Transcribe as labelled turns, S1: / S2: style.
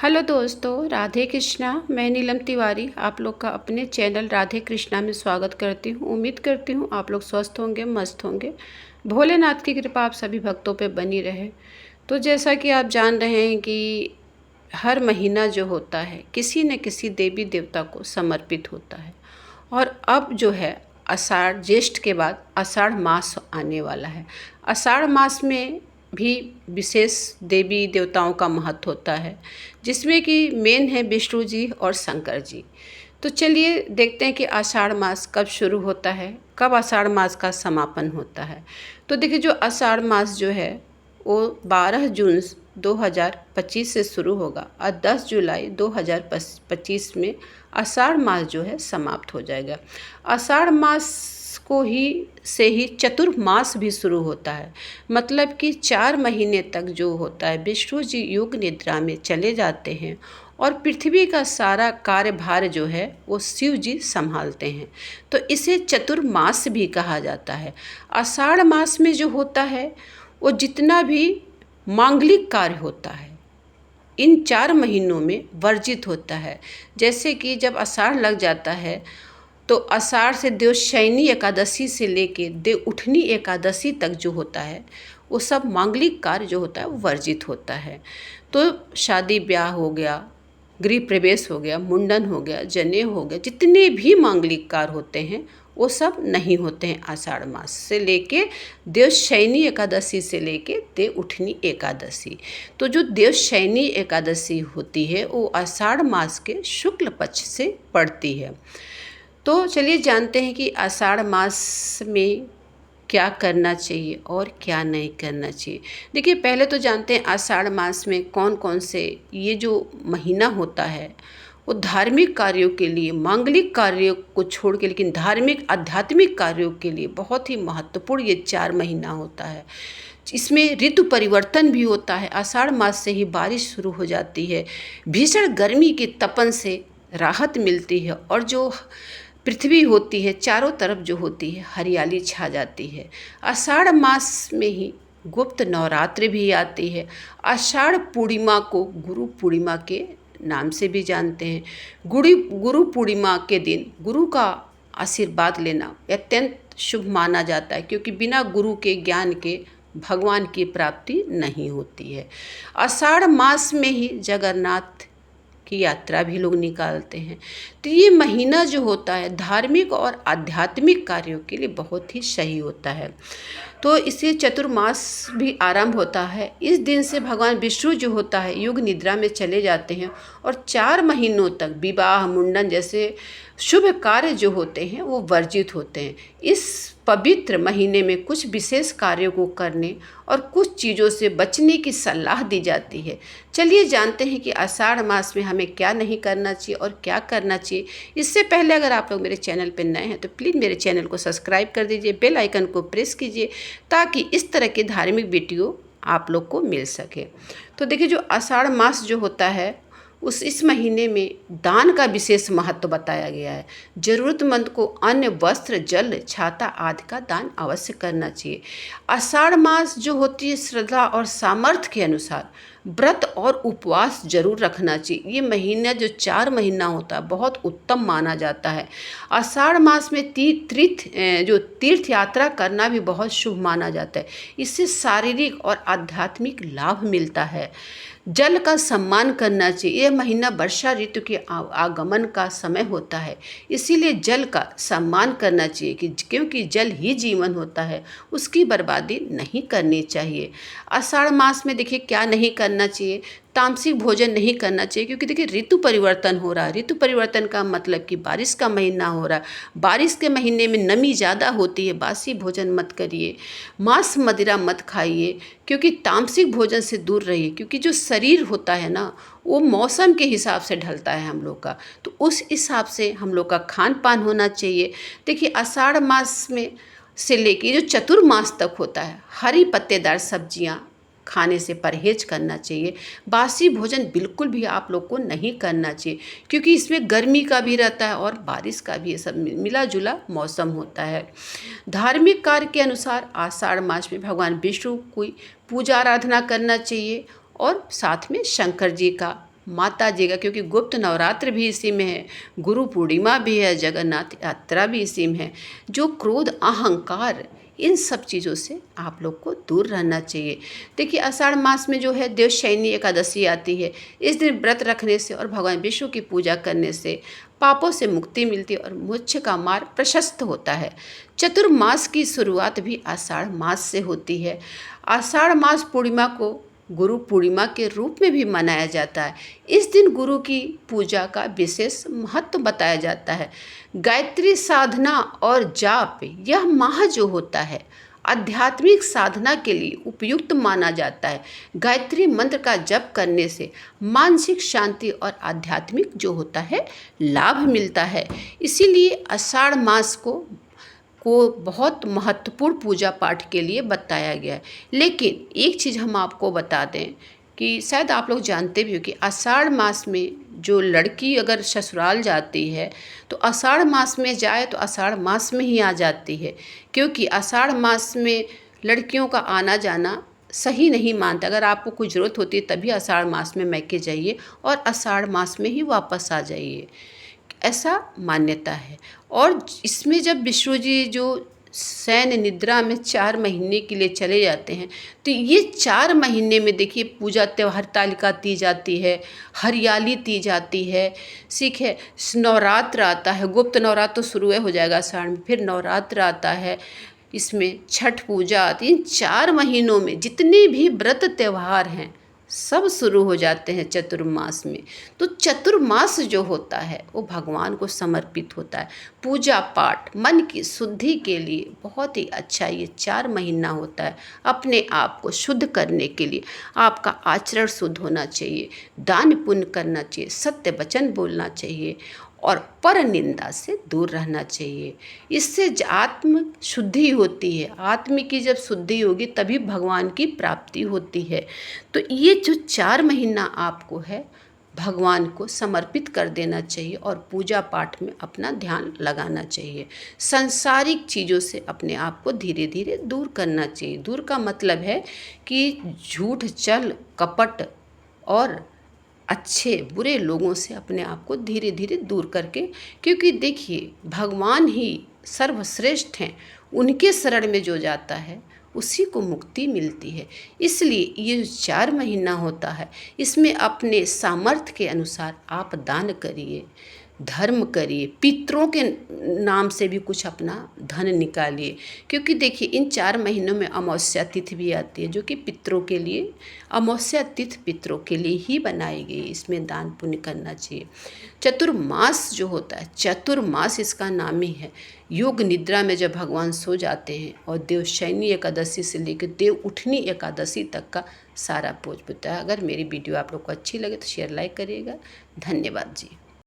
S1: Hello दोस्तों, राधे कृष्णा। मैं नीलम तिवारी आप लोग का अपने चैनल राधे कृष्णा में स्वागत करती हूँ। उम्मीद करती हूँ आप लोग स्वस्थ होंगे, मस्त होंगे। भोलेनाथ की कृपा आप सभी भक्तों पे बनी रहे। तो जैसा कि आप जान रहे हैं कि हर महीना जो होता है किसी न किसी देवी देवता को समर्पित होता है। और अब जो है आषाढ़ ज्येष्ठ के बाद आषाढ़ मास आने वाला है। आषाढ़ मास में भी विशेष देवी देवताओं का महत्व होता है, जिसमें कि मेन है विष्णु जी और शंकर जी। तो चलिए देखते हैं कि आषाढ़ मास कब शुरू होता है, कब आषाढ़ मास का समापन होता है। तो देखिए, जो आषाढ़ मास जो है वो 12 जून 2025 से शुरू होगा और 10 जुलाई 2025 में आषाढ़ मास जो है समाप्त हो जाएगा। आषाढ़ मास को ही से ही चतुर्मास भी शुरू होता है। मतलब कि 4 महीने तक जो होता है विष्णु जी योग निद्रा में चले जाते हैं और पृथ्वी का सारा कार्यभार जो है वो शिव जी संभालते हैं। तो इसे चतुर्मास भी कहा जाता है। आषाढ़ मास में जो होता है वो जितना भी मांगलिक कार्य होता है इन 4 महीनों में वर्जित होता है। जैसे कि जब आषाढ़ लग जाता है तो आषाढ़ से देवशयनी एकादशी से लेके देव उठनी एकादशी तक जो होता है वो सब मांगलिक कार्य जो होता है वो वर्जित होता है। तो शादी ब्याह हो गया, गृह प्रवेश हो गया, मुंडन हो गया, जनेऊ हो गया, जितने भी मांगलिक कार्य होते हैं वो सब नहीं होते हैं आषाढ़ मास से लेके देवशयनी एकादशी से लेके देव उठनी एकादशी। तो जो देवशयनी एकादशी होती है वो आषाढ़ मास के शुक्ल पक्ष से पड़ती है। तो चलिए जानते हैं कि आषाढ़ मास में क्या करना चाहिए और क्या नहीं करना चाहिए। देखिए, पहले तो जानते हैं आषाढ़ मास में कौन कौन से ये जो महीना होता है वो धार्मिक कार्यों के लिए, मांगलिक कार्यों को छोड़ के लेकिन धार्मिक आध्यात्मिक कार्यों के लिए बहुत ही महत्वपूर्ण ये 4 महीना होता है। इसमें ऋतु परिवर्तन भी होता है। आषाढ़ मास से ही बारिश शुरू हो जाती है, भीषण गर्मी के तपन से राहत मिलती है और जो पृथ्वी होती है चारों तरफ जो होती है हरियाली छा जाती है। आषाढ़ मास में ही गुप्त नवरात्रि भी आती है। आषाढ़ पूर्णिमा को गुरु पूर्णिमा के नाम से भी जानते हैं। गुरु पूर्णिमा के दिन गुरु का आशीर्वाद लेना अत्यंत शुभ माना जाता है, क्योंकि बिना गुरु के ज्ञान के भगवान की प्राप्ति नहीं होती है। आषाढ़ मास में ही जगन्नाथ की यात्रा भी लोग निकालते हैं। तो ये महीना जो होता है धार्मिक और आध्यात्मिक कार्यों के लिए बहुत ही सही होता है। तो इसे चतुर्मास भी आरंभ होता है। इस दिन से भगवान विष्णु जो होता है योग निद्रा में चले जाते हैं और 4 महीनों तक विवाह, मुंडन जैसे शुभ कार्य जो होते हैं वो वर्जित होते हैं। इस पवित्र महीने में कुछ विशेष कार्यों को करने और कुछ चीज़ों से बचने की सलाह दी जाती है। चलिए जानते हैं कि आषाढ़ मास में हमें क्या नहीं करना चाहिए और क्या करना चाहिए। इससे पहले अगर आप लोग मेरे चैनल पर नए हैं तो प्लीज़ मेरे चैनल को सब्सक्राइब कर दीजिए, बेल आइकन को प्रेस कीजिए ताकि इस तरह के धार्मिक वीडियो आप लोग को मिल सके। तो देखिए, जो आषाढ़ मास जो होता है इस महीने में दान का विशेष महत्व बताया गया है। जरूरतमंद को अन्न, वस्त्र, जल, छाता आदि का दान अवश्य करना चाहिए। आषाढ़ मास जो होती है श्रद्धा और सामर्थ्य के अनुसार व्रत और उपवास जरूर रखना चाहिए। ये महीना जो 4 महीना होता है बहुत उत्तम माना जाता है। आषाढ़ मास में तीर्थ यात्रा करना भी बहुत शुभ माना जाता है। इससे शारीरिक और आध्यात्मिक लाभ मिलता है। जल का सम्मान करना चाहिए। यह महीना वर्षा ऋतु के आगमन का समय होता है, इसीलिए जल का सम्मान करना चाहिए क्योंकि जल ही जीवन होता है, उसकी बर्बादी नहीं करनी चाहिए। आषाढ़ मास में देखिए क्या नहीं करना चाहिए। तामसिक भोजन नहीं करना चाहिए, क्योंकि देखिए ऋतु परिवर्तन हो रहा है। ऋतु परिवर्तन का मतलब कि बारिश का महीना हो रहा है। बारिश के महीने में नमी ज़्यादा होती है। बासी भोजन मत करिए, मांस मदिरा मत खाइए, क्योंकि तामसिक भोजन से दूर रहिए। क्योंकि जो शरीर होता है ना वो मौसम के हिसाब से ढलता है हम लोग का, तो उस हिसाब से हम लोग का खान पान होना चाहिए। देखिए, आषाढ़ मास में से लेके जो चतुर्मास तक होता है हरी पत्तेदार सब्जियाँ खाने से परहेज करना चाहिए। बासी भोजन बिल्कुल भी आप लोग को नहीं करना चाहिए, क्योंकि इसमें गर्मी का भी रहता है और बारिश का भी, सब मिला जुला मौसम होता है। धार्मिक कार्य के अनुसार आषाढ़ मास में भगवान विष्णु की पूजा आराधना करना चाहिए और साथ में शंकर जी का माता जी का, क्योंकि गुप्त नवरात्र भी इसी में है, गुरु पूर्णिमा भी है, जगन्नाथ यात्रा भी इसी में है। जो क्रोध, अहंकार, इन सब चीज़ों से आप लोग को दूर रहना चाहिए। देखिए आषाढ़ मास में जो है देवशयनी एकादशी आती है। इस दिन व्रत रखने से और भगवान विष्णु की पूजा करने से पापों से मुक्ति मिलती है और मोक्ष का मार्ग प्रशस्त होता है। चतुर्मास की शुरुआत भी आषाढ़ मास से होती है। आषाढ़ मास पूर्णिमा को गुरु पूर्णिमा के रूप में भी मनाया जाता है। इस दिन गुरु की पूजा का विशेष महत्व बताया जाता है। गायत्री साधना और जाप, यह माह जो होता है आध्यात्मिक साधना के लिए उपयुक्त माना जाता है। गायत्री मंत्र का जप करने से मानसिक शांति और आध्यात्मिक जो होता है लाभ मिलता है। इसीलिए आषाढ़ मास को बहुत महत्वपूर्ण पूजा पाठ के लिए बताया गया है। लेकिन एक चीज़ हम आपको बता दें कि शायद आप लोग जानते भी हो कि आषाढ़ मास में जो लड़की अगर ससुराल जाती है तो आषाढ़ मास में जाए तो आषाढ़ मास में ही आ जाती है, क्योंकि आषाढ़ मास में लड़कियों का आना जाना सही नहीं मानता। अगर आपको कोई ज़रूरत होती है तभी आषाढ़ मास में मैके जाइए और आषाढ़ मास में ही वापस आ जाइए, ऐसा मान्यता है। और इसमें जब विष्णु जी जो शयन निद्रा में 4 महीने के लिए चले जाते हैं तो ये 4 महीने में देखिए पूजा त्यौहार तालिका दी जाती है, हरियाली दी जाती है, ठीक है। नवरात्र आता है, गुप्त नवरात्र तो शुरू हो जाएगा आषाढ़ में, फिर नवरात्र आता है, इसमें छठ पूजा आती है। इन 4 महीनों में जितने भी व्रत त्यौहार हैं सब शुरू हो जाते हैं चतुर्मास में। तो चतुर्मास जो होता है वो भगवान को समर्पित होता है। पूजा पाठ, मन की शुद्धि के लिए बहुत ही अच्छा ये 4 महीना होता है। अपने आप को शुद्ध करने के लिए आपका आचरण शुद्ध होना चाहिए, दान पुण्य करना चाहिए, सत्य वचन बोलना चाहिए और पर निंदा से दूर रहना चाहिए। इससे आत्म शुद्धि होती है। आत्म की जब शुद्धि होगी तभी भगवान की प्राप्ति होती है। तो ये जो 4 महीना आपको है भगवान को समर्पित कर देना चाहिए और पूजा पाठ में अपना ध्यान लगाना चाहिए। सांसारिक चीज़ों से अपने आप को धीरे धीरे दूर करना चाहिए। दूर का मतलब है कि झूठ, छल, कपट और अच्छे बुरे लोगों से अपने आप को धीरे धीरे दूर करके, क्योंकि देखिए भगवान ही सर्वश्रेष्ठ हैं, उनके शरण में जो जाता है उसी को मुक्ति मिलती है। इसलिए ये जो 4 महीना होता है इसमें अपने सामर्थ्य के अनुसार आप दान करिए, धर्म करिए, पितरों के नाम से भी कुछ अपना धन निकालिए, क्योंकि देखिए इन 4 महीनों में अमावस्या तिथि भी आती है जो कि पितरों के लिए, अमावस्या तिथि पितरों के लिए ही बनाई गई। इसमें दान पुण्य करना चाहिए। चतुर्मास जो होता है, चतुर्मास इसका नाम ही है। योग निद्रा में जब भगवान सो जाते हैं और देवशयनी एकादशी से लेकर देव उठनी एकादशी तक का सारा पोज होता है। अगर मेरी वीडियो आप लोग को अच्छी लगे तो शेयर लाइक करिएगा। धन्यवाद जी।